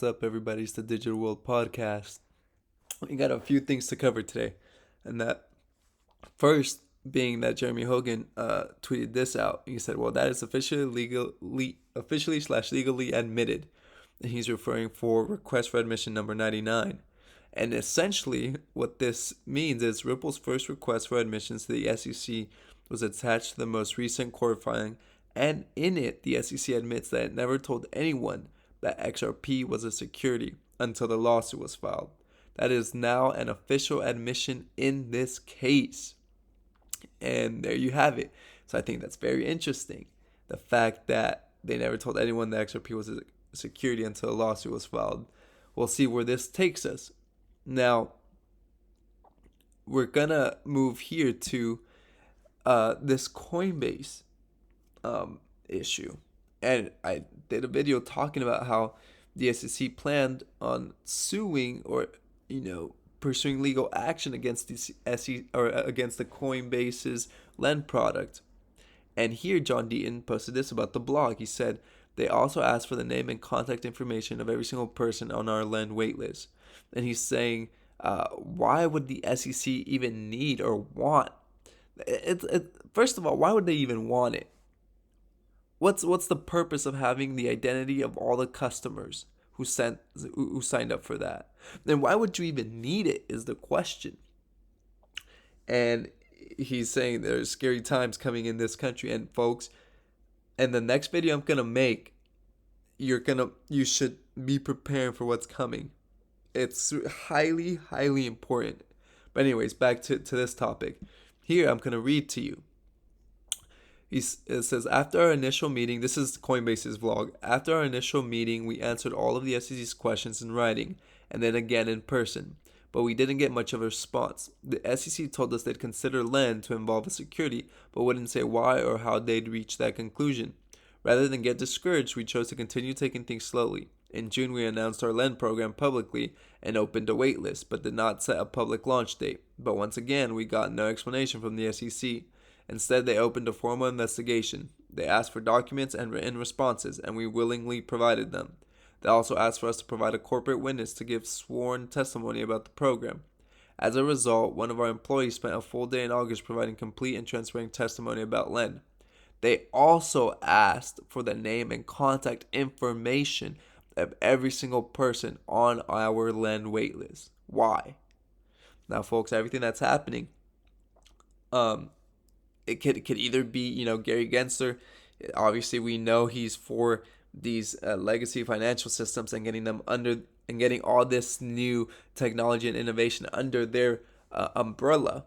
What's up, everybody? It's the Digital World Podcast. We got a few things to cover today, and that first being that Jeremy Hogan tweeted this out. He said, "Well, that is officially slash legally admitted," and he's referring for request for admission number 99. And essentially, what this means is Ripple's first request for admissions to the SEC was attached to the most recent court filing, and in it, the SEC admits that it never told anyone that XRP was a security until the lawsuit was filed. That is now an official admission in this case. And there you have it. So I think that's very interesting. The fact that they never told anyone that XRP was a security until a lawsuit was filed. We'll see where this takes us. Now, we're gonna move here to this Coinbase issue. And I did a video talking about how the SEC planned on suing or, pursuing legal action against the SEC or against the Coinbase's Lend product. And here, John Deaton posted this about the blog. He said, "They also asked for the name and contact information of every single person on our Lend waitlist." And he's saying, why would the SEC even need or want first of all, why would they even want it? What's the purpose of having the identity of all the customers who signed up for that? Then why would you even need it is the question. And he's saying there's scary times coming in this country. And folks, in the next video I'm gonna make, you should be preparing for what's coming. It's highly, highly important. But anyways, back to this topic. Here I'm gonna read to you. It says, after our initial meeting, this is Coinbase's vlog. After our initial meeting, we answered all of the SEC's questions in writing and then again in person, but we didn't get much of a response. The SEC told us they'd consider Lend to involve a security, but wouldn't say why or how they'd reach that conclusion. Rather than get discouraged, we chose to continue taking things slowly. In June, we announced our Lend program publicly and opened a waitlist, but did not set a public launch date. But once again, we got no explanation from the SEC. Instead, they opened a formal investigation. They asked for documents and written responses, and we willingly provided them. They also asked for us to provide a corporate witness to give sworn testimony about the program. As a result, one of our employees spent a full day in August providing complete and transparent testimony about Lend. They also asked for the name and contact information of every single person on our Lend waitlist. Why? Now, folks, everything that's happening, it could either be, Gary Gensler. Obviously, we know he's for these legacy financial systems and getting them under and getting all this new technology and innovation under their umbrella.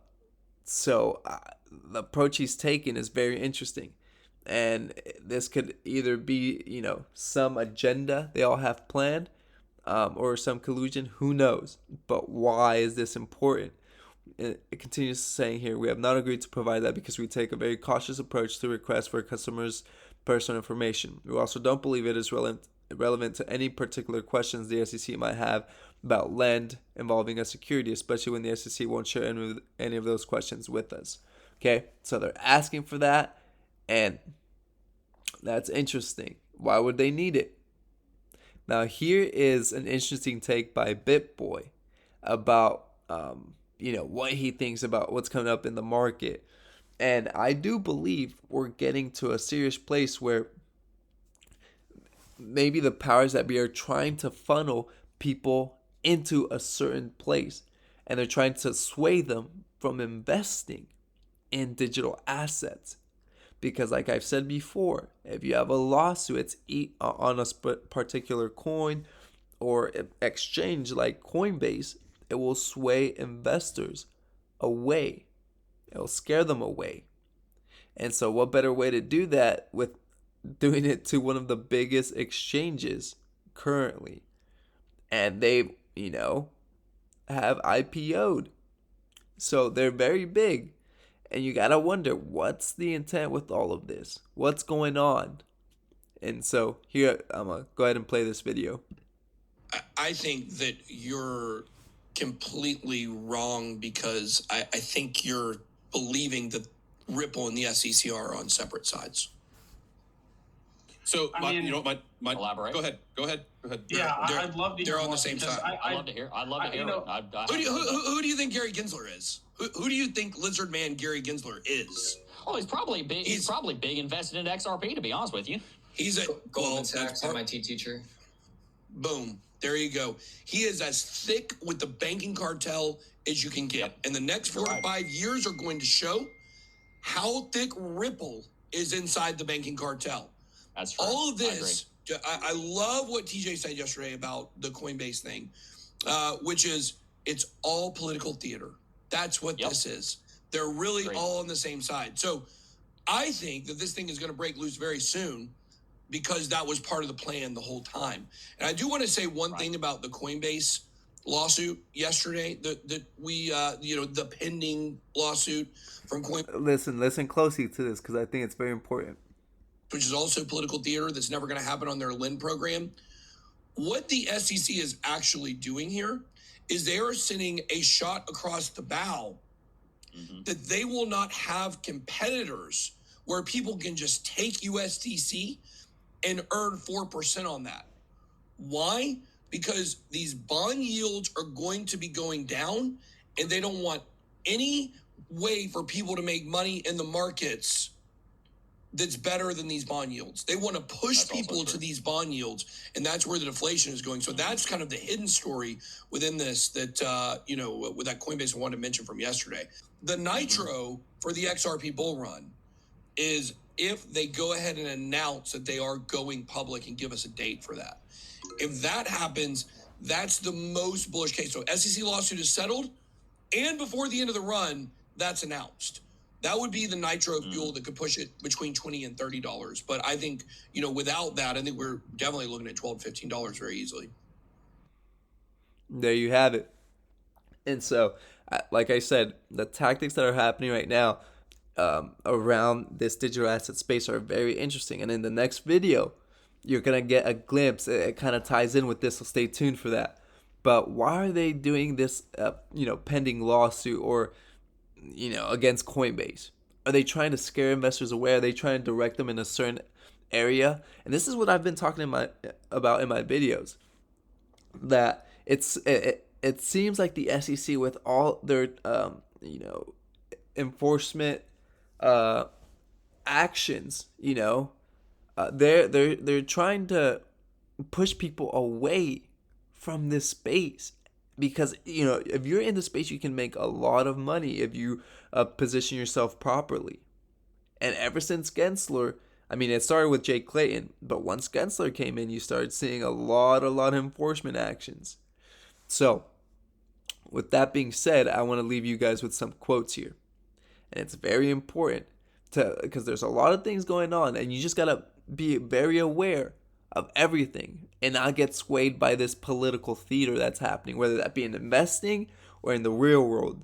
So the approach he's taking is very interesting. And this could either be, some agenda they all have planned or some collusion. Who knows? But why is this important? It continues saying here, we have not agreed to provide that because we take a very cautious approach to requests for customers' personal information. We also don't believe it is relevant to any particular questions the SEC might have about Lend involving a security, especially when the SEC won't share any of those questions with us. Okay, so they're asking for that, and that's interesting. Why would they need it? Now, here is an interesting take by BitBoy about what he thinks about what's coming up in the market. And I do believe we're getting to a serious place where maybe the powers that be are trying to funnel people into a certain place. And they're trying to sway them from investing in digital assets. Because like I've said before, if you have a lawsuit on a particular coin or exchange like Coinbase, it will sway investors away. It will scare them away. And so what better way to do that with doing it to one of the biggest exchanges currently? And they, have IPO'd. So they're very big. And you got to wonder, what's the intent with all of this? What's going on? And so here, I'm going to go ahead and play this video. I think that you're completely wrong because I think you're believing that Ripple and the SEC are on separate sides. So I my, mean, you know what, my Elaborate. Go ahead. yeah, They're- I'd love to hear they're on more the same because side. I'd love to hear. I'd love to hear you know, it. Who do you think Gary Gensler is? Who do you think Lizard Man Gary Gensler is? Oh, he's probably big. He's probably big invested in XRP. To be honest with you, He's a Goldman Sachs MIT teacher. Boom. There you go. He is as thick with the banking cartel as you can get. Yep. And the next 4 to 5 years are going to show how thick Ripple is inside the banking cartel. that's true. All of this, I love what TJ said yesterday about the Coinbase thing, which is it's all political theater. That's what this is. They're really all on the same side. So I think that this thing is going to break loose very soon because that was part of the plan the whole time. And I do want to say one thing about the Coinbase lawsuit yesterday, the pending lawsuit from Coinbase. Listen closely to this because I think it's very important. Which is also political theater that's never going to happen on their Lend program. What the SEC is actually doing here is they are sending a shot across the bow that they will not have competitors where people can just take USDC and earn 4% on that. Why? Because these bond yields are going to be going down and they don't want any way for people to make money in the markets that's better than these bond yields. They want to push people to these bond yields, and that's where the deflation is going. So that's kind of the hidden story within this that, with that Coinbase I wanted to mention from yesterday. The nitro for the XRP bull run is if they go ahead and announce that they are going public and give us a date for that. If that happens, that's the most bullish case. So SEC lawsuit is settled, and before the end of the run, that's announced. That would be the nitro fuel that could push it between $20 and $30. But I think, without that, I think we're definitely looking at $12, $15 very easily. There you have it. And so, like I said, the tactics that are happening right now around this digital asset space are very interesting. And in the next video, you're going to get a glimpse. It kind of ties in with this, so stay tuned for that. But why are they doing this, pending lawsuit or against Coinbase? Are they trying to scare investors away? Are they trying to direct them in a certain area? And this is what I've been talking about in my videos. That it seems like the SEC, with all their enforcement actions, they're trying to push people away from this space. Because, if you're in the space, you can make a lot of money if you position yourself properly. And ever since Gensler, it started with Jay Clayton, but once Gensler came in, you started seeing a lot of enforcement actions. So, with that being said, I want to leave you guys with some quotes here. And it's very important because there's a lot of things going on, and you just got to be very aware of everything and not get swayed by this political theater that's happening, whether that be in investing or in the real world.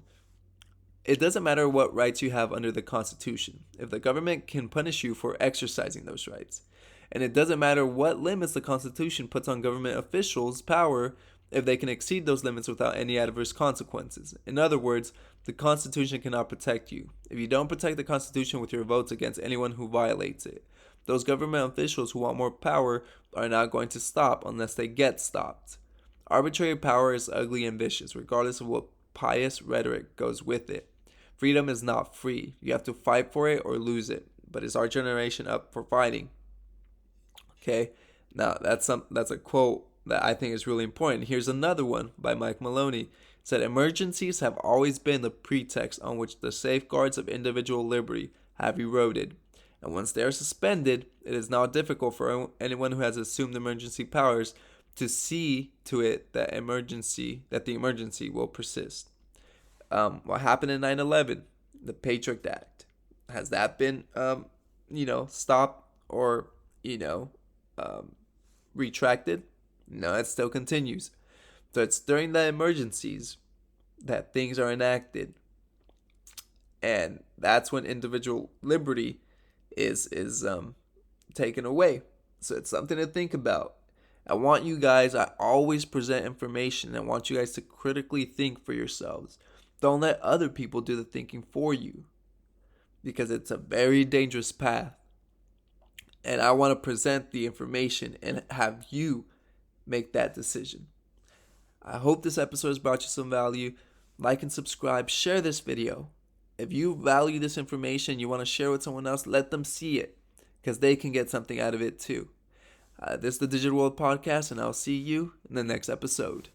It doesn't matter what rights you have under the Constitution if the government can punish you for exercising those rights. And it doesn't matter what limits the Constitution puts on government officials' power if they can exceed those limits without any adverse consequences. In other words, the Constitution cannot protect you if you don't protect the Constitution with your votes against anyone who violates it. Those government officials who want more power are not going to stop unless they get stopped. Arbitrary power is ugly and vicious, regardless of what pious rhetoric goes with it. Freedom is not free. You have to fight for it or lose it. But is our generation up for fighting? Okay, now that's a quote that I think is really important. Here's another one by Mike Maloney. It said, emergencies have always been the pretext on which the safeguards of individual liberty have eroded. And once they are suspended, it is now difficult for anyone who has assumed emergency powers to see to it that the emergency will persist. What happened in 9/11? The Patriot Act. Has that been, stopped or, retracted? No, it still continues. So it's during the emergencies that things are enacted. And that's when individual liberty is taken away. So it's something to think about. I always present information. I want you guys to critically think for yourselves. Don't let other people do the thinking for you, because it's a very dangerous path. And I want to present the information and have you make that decision. I hope this episode has brought you some value. Like and subscribe. Share this video. If you value this information, you want to share with someone else, let them see it because they can get something out of it too. This is the Digital World Podcast, and I'll see you in the next episode.